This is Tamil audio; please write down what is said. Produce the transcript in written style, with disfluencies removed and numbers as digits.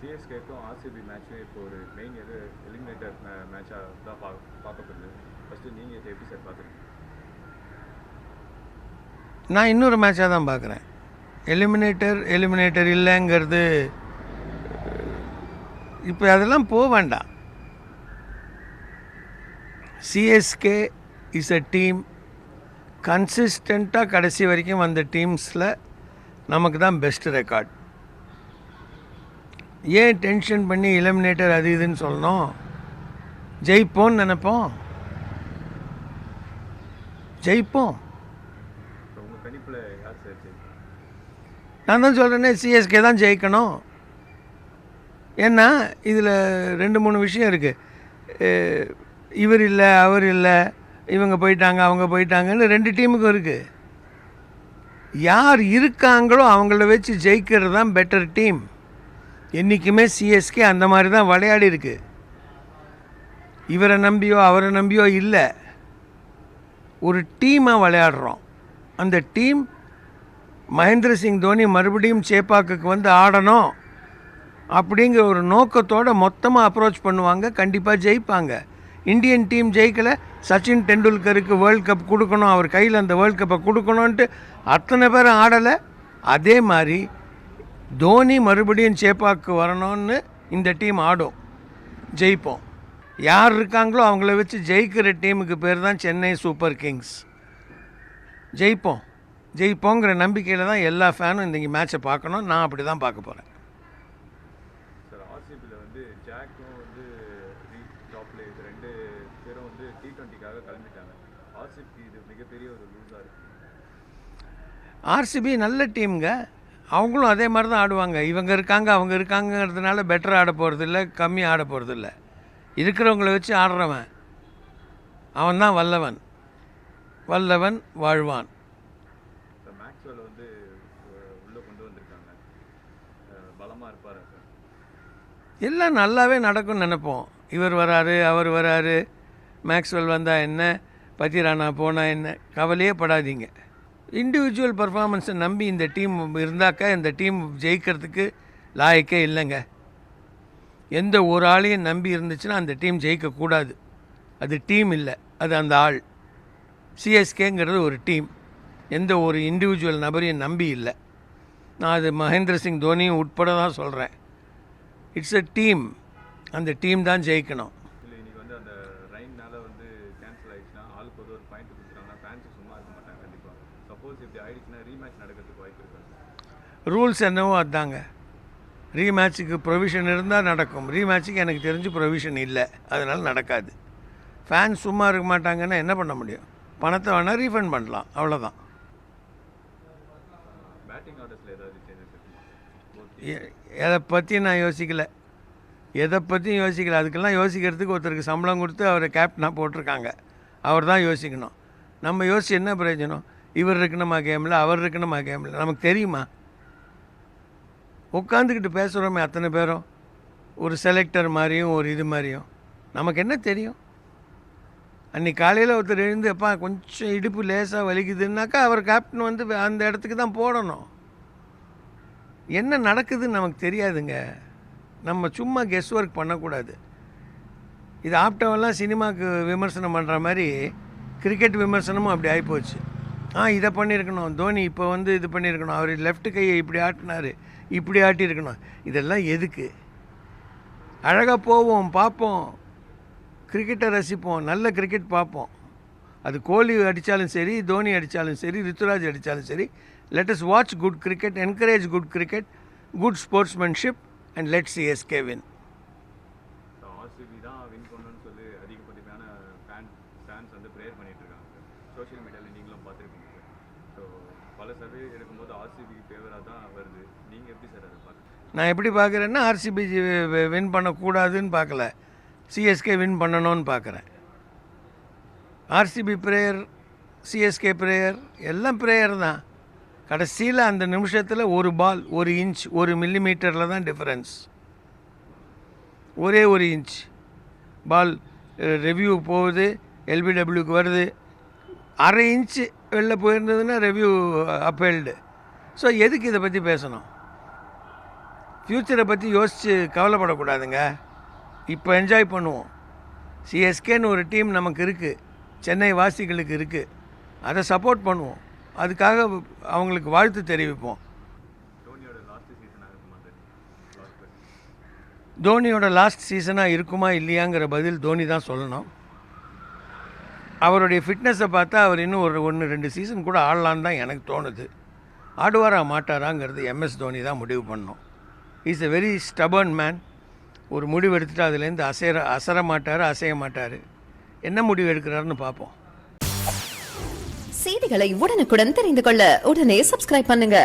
சிஎஸ்கேக்கும் ஆர்சிபி மேட்ச்சும் இப்போ ஒரு மெயின் எலிமினேட்டர் மேட்சாக தான் பார்க்கப்படுது. ஃபஸ்ட்டு நீங்கள் இதை எப்படி சார் பார்க்குறீங்க? நான் இன்னொரு மேட்சாக தான் பார்க்குறேன். எலிமினேட்டர் இல்லைங்கிறது இப்போ அதெல்லாம் போக வேண்டாம். சிஎஸ்கே இஸ் அ டீம் கன்சிஸ்டண்ட்டாக கடைசி வரைக்கும் வந்த டீம்ஸில் நமக்கு தான் பெஸ்ட் ரெக்கார்ட். ஏன் டென்ஷன் பண்ணி எலிமினேட்டர் அது இதுன்னு சொல்லணும்? ஜெயிப்போன்னு நினைப்போம், ஜெயிப்போம். உங்கள் கணிப்பில் யார் சார் ஜெயிக்கும்? நான் தான் சொல்கிறேன்னே, சிஎஸ்கே தான் ஜெயிக்கணும். ஏன்னா இதில் 2-3 விஷயம் இருக்குது. இவர் இல்லை, அவர் இல்லை, இவங்க போயிட்டாங்க, அவங்க போயிட்டாங்கன்னு 2 டீமுக்கும் இருக்குது. யார் இருக்காங்களோ அவங்கள வச்சு ஜெயிக்கிறது தான் பெட்டர் டீம். என்றைக்குமே சிஎஸ்கே அந்த மாதிரி தான் விளையாடி இருக்கு. இவரை நம்பியோ அவரை நம்பியோ இல்லை, ஒரு டீமாக விளையாடுறோம். அந்த டீம் மகேந்திர சிங் தோனி மறுபடியும் சேப்பாக்குக்கு வந்து ஆடணும் அப்படிங்கிற ஒரு நோக்கத்தோடு மொத்தமாக அப்ரோச் பண்ணுவாங்க. கண்டிப்பாக ஜெயிப்பாங்க. இந்தியன் டீம் ஜெயிக்கலை, சச்சின் டெண்டுல்கருக்கு வேர்ல்ட் கப் கொடுக்கணும், அவர் கையில் அந்த வேர்ல்ட் கப்பை கொடுக்கணுன்ட்டு அத்தனை பேரும் ஆடலை. அதே மாதிரி தோனி மறுபடியும் சேப்பாக்கு வரணும்னு இந்த டீம் ஆடும், ஜெயிப்போம். யார் இருக்காங்களோ அவங்கள வச்சு ஜெயிக்கிற டீமுக்கு பேர் தான் சென்னை சூப்பர் கிங்ஸ். ஜெயிப்போங்கிற நம்பிக்கையில் தான் எல்லா ஃபேனும் இந்த மேட்சை பார்க்கணும். நான் அப்படி தான் பார்க்க போகிறேன். சார், ஆர்சிபியில் வந்து ஜாக்கும் வந்து டாப்ல இது 2 பேரும் வந்து T20க்காக கிளம்பிட்டாங்க. ஆர்சிபி இது மிகப்பெரிய ஒரு லூஸாக இருக்குது. ஆர்சிபி நல்ல டீமுங்க, அவங்களும் அதே மாதிரி தான் ஆடுவாங்க. இவங்க இருக்காங்க அவங்க இருக்காங்கிறதுனால பெட்டர் ஆட போகிறதில்ல, கம்மி ஆட போகிறதில்ல. இருக்கிறவங்கள வச்சு ஆடுறவன் அவன் தான் வல்லவன் வாழ்வான். மேக்ஸ்வெல் வந்து உள்ளே கொண்டு வந்திருக்காங்க, பலமாக இருப்பார் சார். எல்லாம் நல்லாவே நடக்கும்னு நினைப்போம். இவர் வராரு, அவர் வராரு, மேக்ஸ்வெல் வந்தால் என்ன, பத்திரானா போனால் என்ன, கவலையே படாதீங்க. இண்டிவிஜுவல் பர்ஃபார்மன்ஸை நம்பி இந்த டீம் இருந்தாக்கா இந்த டீம் ஜெயிக்கிறதுக்கு லாயக்கே இல்லைங்க. எந்த ஒரு ஆளையும் நம்பி இருந்துச்சுன்னா அந்த டீம் ஜெயிக்கக்கூடாது. அது டீம் இல்லை, அது அந்த ஆள். சிஎஸ்கேங்கிறது ஒரு டீம், எந்த ஒரு இண்டிவிஜுவல் நபரையும் நம்பி இல்லை. நான் அது மகேந்திர சிங் தோனியும் உட்பட தான் சொல்கிறேன். இட்ஸ் அ டீம், அந்த டீம் தான் ஜெயிக்கணும். இல்லை, இன்றைக்கி வந்து அந்த ரைன்னால வந்து கேன்சல் ஆகிடுச்சுன்னா ஆளுக்கு ஒரு பாயிண்ட் கொடுத்துட்டாங்கன்னா ஃபேன்ஸு சும்மா இருக்க மாட்டாங்க. கண்டிப்பாக சப்போஸ் இப்படி ஆகிடுச்சுன்னா ரீமேட்ச் நடக்கிறதுக்கு வாய்ப்பு இருக்காது. ரூல்ஸ் என்னவோ அதுதாங்க. ரீமேட்சுக்கு ப்ரொவிஷன் இருந்தால் நடக்கும். ரீமேட்சுக்கு எனக்கு தெரிஞ்சு ப்ரொவிஷன் இல்லை, அதனால் நடக்காது. ஃபேன்ஸ் சும்மா இருக்க மாட்டாங்கன்னா என்ன பண்ண முடியும்? பணத்தை வேணால் ரீஃபண்ட் பண்ணலாம், அவ்வளோதான். பேட்டிங் ஆர்டர்ஸில் ஏதாவது சேஞ்சஸ் இருக்குமா? எதை பற்றியும் நான் யோசிக்கலை, எதை பற்றியும் யோசிக்கலை. அதுக்கெல்லாம் யோசிக்கிறதுக்கு ஒருத்தருக்கு சம்பளம் கொடுத்து அவரை கேப்டனாக போட்டிருக்காங்க, அவர் தான் யோசிக்கணும். நம்ம யோசிச்சு என்ன பிரயோஜனம்? இவர் இருக்கணுமா கேமில், அவர் இருக்கணுமா கேமில், நமக்கு தெரியுமா? உட்காந்துக்கிட்டு பேசுகிறோமே அத்தனை பேரும், ஒரு செலக்டர் மாதிரியும் ஒரு இது மாதிரியும், நமக்கு என்ன தெரியும்? அன்றைக்கி காலையில் ஒருத்தர் எழுந்து அப்பா கொஞ்சம் இடுப்பு லேசாக வலிக்குதுன்னாக்கா அவர் கேப்டன் வந்து அந்த இடத்துக்கு தான் போடணும். என்ன நடக்குதுன்னு நமக்கு தெரியாதுங்க. நம்ம சும்மா கெஸ் ஒர்க் பண்ணக்கூடாது. இது ஆப்டவெல்லாம் சினிமாவுக்கு விமர்சனம் பண்ணுற மாதிரி கிரிக்கெட் விமர்சனமும் அப்படி ஆகிப்போச்சு. இதை பண்ணியிருக்கணும், தோனி இப்போ வந்து இது பண்ணியிருக்கணும், அவர் லெஃப்ட் கையை இப்படி ஆட்டினார், இப்படி ஆட்டியிருக்கணும். இதெல்லாம் எதுக்கு? அழகாக போவோம், பார்ப்போம், கிரிக்கெட்டை ரசிப்போம், நல்ல கிரிக்கெட் பார்ப்போம். அது கோலி அடித்தாலும் சரி, தோனி அடித்தாலும் சரி, ரித்துராஜ் அடித்தாலும் சரி, let us watch good cricket, encourage good cricket, good sportsmanship and let CSK win. RCB தான் வின் பண்ணணும்னு சொல்லி அதிகப்படியான ஃபேன்ஸ் வந்து ப்ரேயர் பண்ணிட்டு இருக்காங்க. சோஷியல் மீடியாவில் நீங்களும் பார்த்துருக்கீங்க. ஸோ பல சர்வே எடுக்கும்போது ஆர்சிபி ஃபேவராக தான் வருது. நீங்கள் எப்படி சார் அதை பார்க்குறீங்க? நான் எப்படி பார்க்குறேன்னா, ஆர்சிபி வின் பண்ணக்கூடாதுன்னு பார்க்கல, சிஎஸ்கே வின் பண்ணணும்னு பார்க்குறேன். ஆர்சிபி ப்ரேயர், சிஎஸ்கே ப்ரேயர், எல்லாம் ப்ரேயர் தான். கடைசியில் அந்த நிமிஷத்தில் ஒரு பால், 1 இன்ச், 1 மில்லிமீட்டரில் தான் டிஃப்ரென்ஸ். ஒரே 1 இன்ச் பால் ரெவ்யூ போகுது, எல்பிடபிள்யூக்கு வருது. 1/2 இன்ச்சு வெளில போயிருந்ததுன்னா ரெவ்யூ அப்பேல்டு. ஸோ எதுக்கு இதை பற்றி பேசணும்? ஃப்யூச்சரை பற்றி யோசித்து கவலைப்படக்கூடாதுங்க. இப்போ என்ஜாய் பண்ணுவோம். சிஎஸ்கேன்னு ஒரு டீம் நமக்கு இருக்குது, சென்னை வாசிகளுக்கு இருக்குது. அதை சப்போர்ட் பண்ணுவோம், அதுக்காக அவங்களுக்கு வாழ்த்து தெரிவிப்போம். தோனியோட லாஸ்ட் சீசனாக இருக்குமா இல்லையாங்கிற பதில் தோனி தான் சொல்லணும். அவருடைய ஃபிட்னஸை பார்த்தா அவர் இன்னும் ஒரு 1-2 சீசன் கூட ஆடலான்னு தான் எனக்கு தோணுது. ஆடுவாரா மாட்டாராங்கிறது MS தோனி தான் முடிவு பண்ணணும். Is a very stubborn man. ஒரு முடிவு எடுத்துகிட்டு அதுலேருந்து அசர மாட்டார், அசைய மாட்டார். என்ன முடிவு எடுக்கிறாருன்னு பார்ப்போம். செய்திகளை உடனுக்குடன் தெரிந்து கொள்ள உடனே சப்ஸ்கிரைப் பண்ணுங்க.